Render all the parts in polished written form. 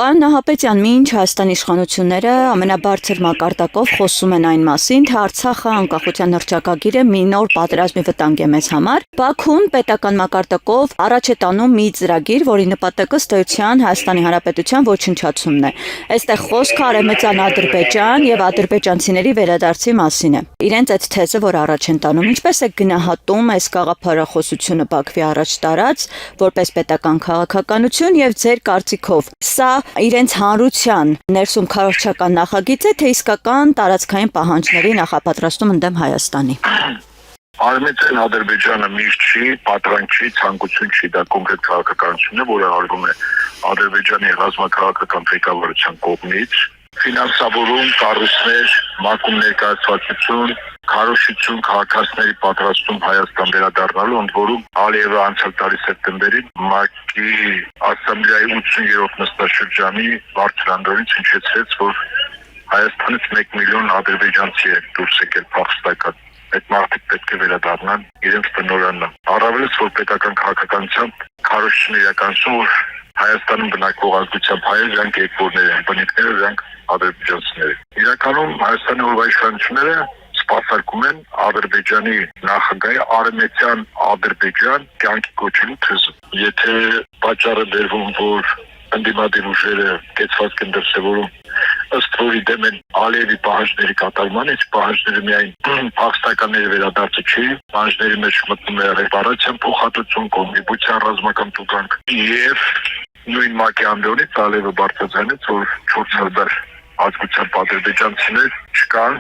Պարոն Նահապետյան, մինչ Հայաստանի իշխանությունները ամենաբարձր մակարդակով խոսում են այն մասին, թե Արցախը անկախության հռչակագիրը մի նոր պատերազմի վտանգ է մեզ համար, Բաքուն պետական մակարդակով առաջ է տանում մի ծրագիր, որի նպատակը ըստ էության Հայաստանի Հանրապետության ոչնչացումն է։ Այստեղ խոսքը Արևմտյան Ադրբեջան եւ ադրբեջանցիների վերադարձի մասին է։ Իրենց այդ թեզը, որ առաջ են տանում, ինչպես է գնահատում այս գաղափարախոսությունը Բաքվի առաջ տարած որպես պետական քաղաքականություն եւ ձեր կարծիքով սա իրենց հանրության ներսում քարոզչական նախագիծ է, թե իսկական տարածքային պահանջների նախապատրաստում ընդդեմ Հայաստանի։ Արևմտյան Ադրբեջանը միշտ չի, պատրանք չի, ցանկություն չի, դա կոնկրետ քաղաքականություն է, որը արվում է Ադրբեջանի ռազմաքաղաքական ղեկավարության կողմից, ֆինանսավորում, կառույցներ, մակում ներկայացվածություն, քարոզչություն, քաղաքացիների պատրաստում Հայաստան վերադառնալու, ընդ որում Ալիևը անցյալ տարի սեպտեմբերին ՄԱԿ-ի ասամբլեայի 80-րդ նստաշրջանի բարձրանդորից հնչեցրեց, որ Հայաստանից 1 միլիոն ադրբեջանցի է դուրս եկել փախստական։ Այդ մարդիկ պետք է վերադառնան իրենց տնօրենն։ Առավելից որ պետական քաղաքականությամբ քարոզչություն իրականացում, որ Հայաստանում բնակվող ազգությամբ հայեր, դրանք երկրորներ են, բնիկները դրանք ադրբեջանցիներ։ Իրականում Հայաստանի օրվա իշխանությունները սպասարկում են Ադրբեջանի նախագահի Արևմտյան Ադրբեջան կյանքի կոչելու թեզը։ Եթե պատճառը դերվում, որ ընդդիմադիր ուժերը կեցված են դրսևորում, ըստ որի դեմ են Ալիևի պահանջների կատարմանը, այս պահանջները միայն փախստականների վերադարձը չի, պահանջների մեջ մտնում է ռեպարացիան, փոխհատուցում, կոմրիբուցիան ռազմական տուգանք եւ նույն ՄԱԿ-ի ամբիոնից Ալիևը բարձրացնեց, որ 4000 ազգությամբ ադրբեջանցիներ չկան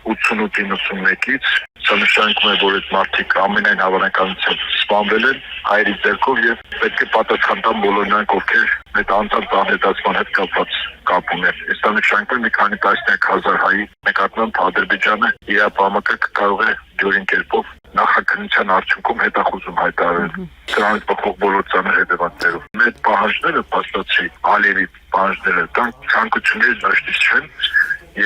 88-91-ից, սա նշանակում է, որ այդ մարդիկ ամենայն հավանականությամբ սպանվել են հայերի ձեռքով եւ պետք է պատասխան տան բոլոր նրանք, ովքեր այդ անձանց անհետացման հետ կապված կապ ունեն։ Դա նշանակում է մի քանի տասնյակ հազար հայի նկատմամբ Ադրբեջանը իր ՊՄԿ կարող է դյուրին կերպով նախաքննության արդյունքում հետախուզում հայտարարել։ Դրանից բխող բոլոր ծանր հետևանքներով։ Այդ պահանջները, փաստացի Ալիևի պահանջները, դա ցանկությունների դաշտից չեն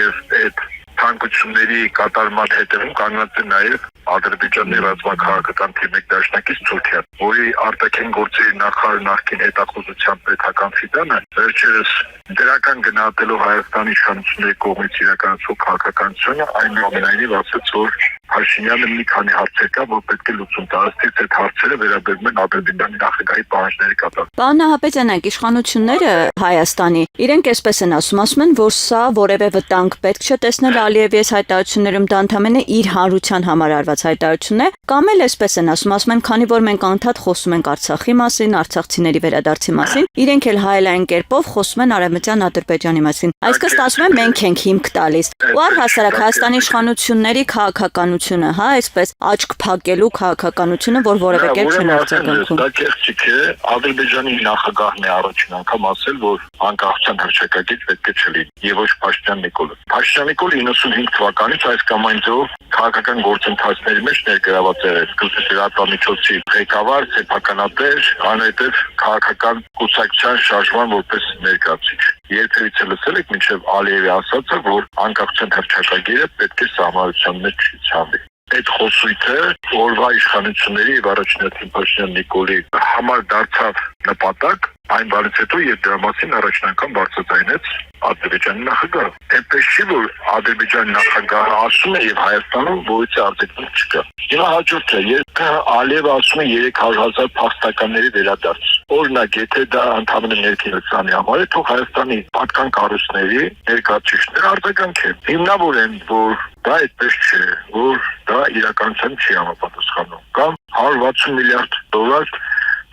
եւ այդ ցանկությունների կատարման հետևում կանգնած է նաև Ադրբեջանի ռազմաքաղաքական թիմի դաշնակից Թուրքիան, որի արտաքին գործերի նախարար նախկին հետախուզության պետական ֆիդանը վերջերս դրական գնահատելով Հայաստանի իշխանությունների կողմից իրականացվող քաղաքականությունը այնուամենայնիվ ասաց, որ Փաշինյանը մի քանի հարցեր կա, որ պետք է լուծում տա, ըստ այդ հարցերը վերաբերում են Ադրբեջանի նախագահի պահանջների կատարմանը։ Պարոն Նահապետյան, իշխանությունները Հայաստանի իրենք այսպես են ասում են, որ սա որևէ վտանգ պետք չէ տեսնել Ալիևի այս հայտարարություններում, դա ընդհանրապես իր հանրության համար արված հայտարարություն է, կամ էլ այսպես են ասում են, քանի որ մենք անդադ խոսում ենք Արցախի մասին, արցախցիների վերադարձի մասին, իրենք էլ հայելային կերպով խոսում են Արևմտյան Ադրբեջանի մասին։ Այսինքն ասում են մենք ենք հիմք տալիս։ Ու առհասարակ Հայաստանի իշխանությունների քաղաքականությունը, այսպես աչք փակելու քաղաքականությունը, որ որևէ կերպ չեն արձագանքում։ Դա կեղծիք է, Ադրբեջանի նախագահն է առաջին անգամ ասել, որ անկախության հռչակագիր պետք է չլինի, եւ ոչ Փաշինյան Նիկոլը։ Փաշինյան Նիկոլը 95 թվականից այս կամ այն ձևով քաղաքական գործընթացների մեջ ներգրաված է սկսել լրատվամիջոցի ղեկավար, սեփականատեր, անհետև քաղաքական կուսակցության շարժման որպես ներկայացուցիչ։ Երբևիցե լսել եք մինչև Ալիևի ասածը, որ անկախության հռչակագիրը պետք է սահմանության մեջ չցանվի։ Այդ խոսույթը օրվա իշխանությունների եւ առաջնահերթ Փաշինյան Նիկոլի համար դարձավ նպատակ այն բանից հետո, երբ դրա մասին առաջին անգամ բարձրացնեց Ադրբեջանի նախագահը։ Այնպես չի, որ Ադրբեջանի նախագահը ասում է եւ Հայաստանում որից արձագանք չկա։ Հիմա հաջորդը, երբ Ալիևը ասում է 300,000 փախստականների վերադարձ։ Օրինակ, եթե դա ընդհանուր ներքին լսանի համար է, թող Հայաստանի պատկան կառույցների ներկայացուցիչները արձագանքեն։ Հիմնավոր են, որ դա այդպես չէ, որ դա իրականության չի համապատասխանում։ Կամ 160 միլիարդ դոլար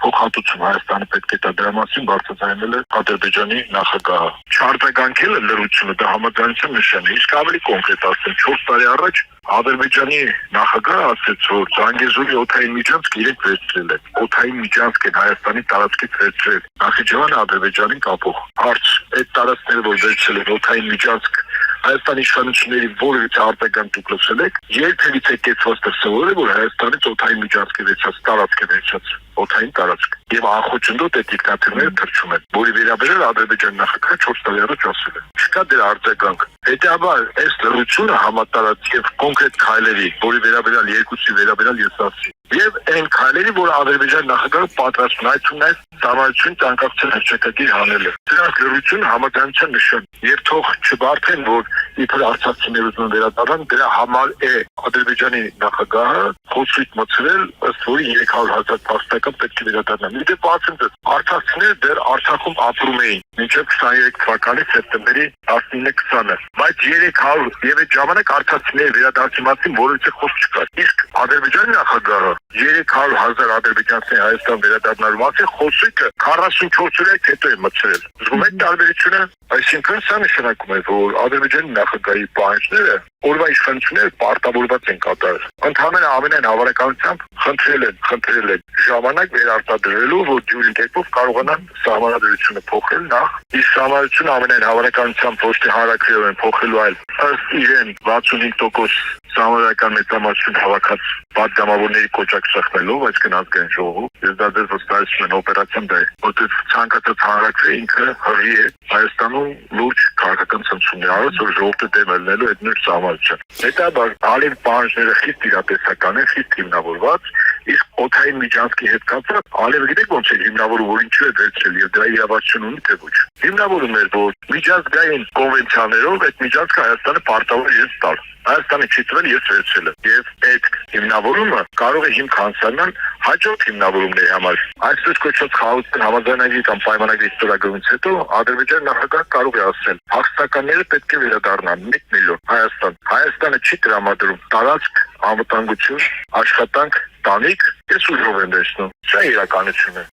փոխհատուցում Հայաստանը պետք է տա, դրա մասին բարձրացնել է Ադրբեջանի նախագահը։ Չարձագանքելը լրությունը դա համաձայնության նշան է։ Իսկ ավելի կոնկրետ ասեմ, 4 տարի առաջ Ադրբեջանի նախագահը ասաց, որ Զանգեզուրի օդային միջանցքը իրենք վերցրել են։ Օդային միջանցք են Հայաստանի տարածքից վերցրել։ Նախիջևանը Ադրբեջանին կապող։ Հարց. այդ տարածքները, որ վերցրել են օդային միջանցք, Հայաստանի իշխանությունների որևիցե արտագանք դուք լսել եք, երբևիցե կեցված դրսևորել է, որ Հայաստանից օդային միջանցք է վերցած, տարածք է վերցած։ օթային տարածք եւ անխոչնդոտ այդ դիկտատորները թռչում են, որի վերաբերյալ Ադրբեջանի նախագահը 4 տարի առաջ ասել է չկա դրա արձագանք։ Հետաբար այս լրությունը համատարած եւ կոնկրետ քայլերի, որի վերաբերյալ երկուսի վերաբերյալ ես ասի, եւ այն քայլերի, որ Ադրբեջանի նախագահը պատրաստ է այդում այս ծառայություն անկախության հռչակագիր հանելը։ Դրանք լրությունը համաձայնության նշան եւ թող չբարթեն, որ իբր արցախցիները ուզում վերադառնան, դրա համար է Ադրբեջանի նախագահը խոսույթ մտցրել, ըստ որի 300,000 փաստական պետք է վերադառնան։ Իդեպ ասեմ ձեզ, արցախցիները դեռ Արցախում ապրում էին մինչև 23 թվականի սեպտեմբերի 19-20-ը, բայց 300 եւ այդ ժամանակ արցախցիների վերադարձի մասին որևէ խոսք չկար։ Իսկ Ադրբեջանի նախագահը 300,000 ադրբեջանցի Հայաստան վերադառնալու մասին խոսքը 44 օրը հետո է մտցրել։ Զգում եք տարբերությունը, այսինքն սա նշանակում է, որ Ադրբեջանի նախագահի պահանջները օրվա իշխանությունները պարտավորված են կատարել։ Ընդհանրապես ամենայն հավանականությամբ խնդրել են ժամանակ վերարտադրելու, որ դյուրին կերպով կարողանան սահմանադրությունը փոխել նախ, իսկ սահմանադրությունը ամենայն հավանականությամբ ոչ թե հանրակրթել են փոխելու, այլ ըստ իրեն 65% սահմանադրական մեծամասնություն հավաքած պատգամավորների կոչակ սխնելով, այսինքն ազգային ժողովում, ես դա դες վստահեցնում եմ օպերացիան դա է, որտեղ ցանկացած հանրակրթը ինքը հղի է Հայաստանում լուրջ քաղաքական ցնցումներ արած, որ ժողովուրդը դեմ ելնելու այդ նույն սահմանադրության։ Հետաբար ալիվ պահանջները խիստ իրատեսական են, խիստ հիմնավորված, իսկ օթային միջանցքի հետ կապված ալիվը գիտեք ոնց է հիմնավորում, որ ինչու է վերցրել եւ դրա իրավասություն ունի թե ոչ։ Հիմնավորում էր, որ միջազգային կոնվենցիաներով այդ միջանցքը Հայաստանը պարտավոր է տալ։ Հայաստանը չի տվել, ես վերցրել եմ։ Եվ այդ հիմնավորումը կարող է հիմք հանձնանալ հաջորդ հիմնավորումների համար։ Այսպես կոչված խաղաղության համաձայնագրի կամ պայմանագրի ստորագրումից հետո Ադրբեջանի նախագահը կարող է ասել, փախստականները պետք է վերադառնան 1 միլիոն Հայաստան։ Հայաստանը չի տրամադրում տարածք, անվտանգություն, աշխատանք, տանիք, ես ուժով եմ վերցնում։ Սա իրականություն է։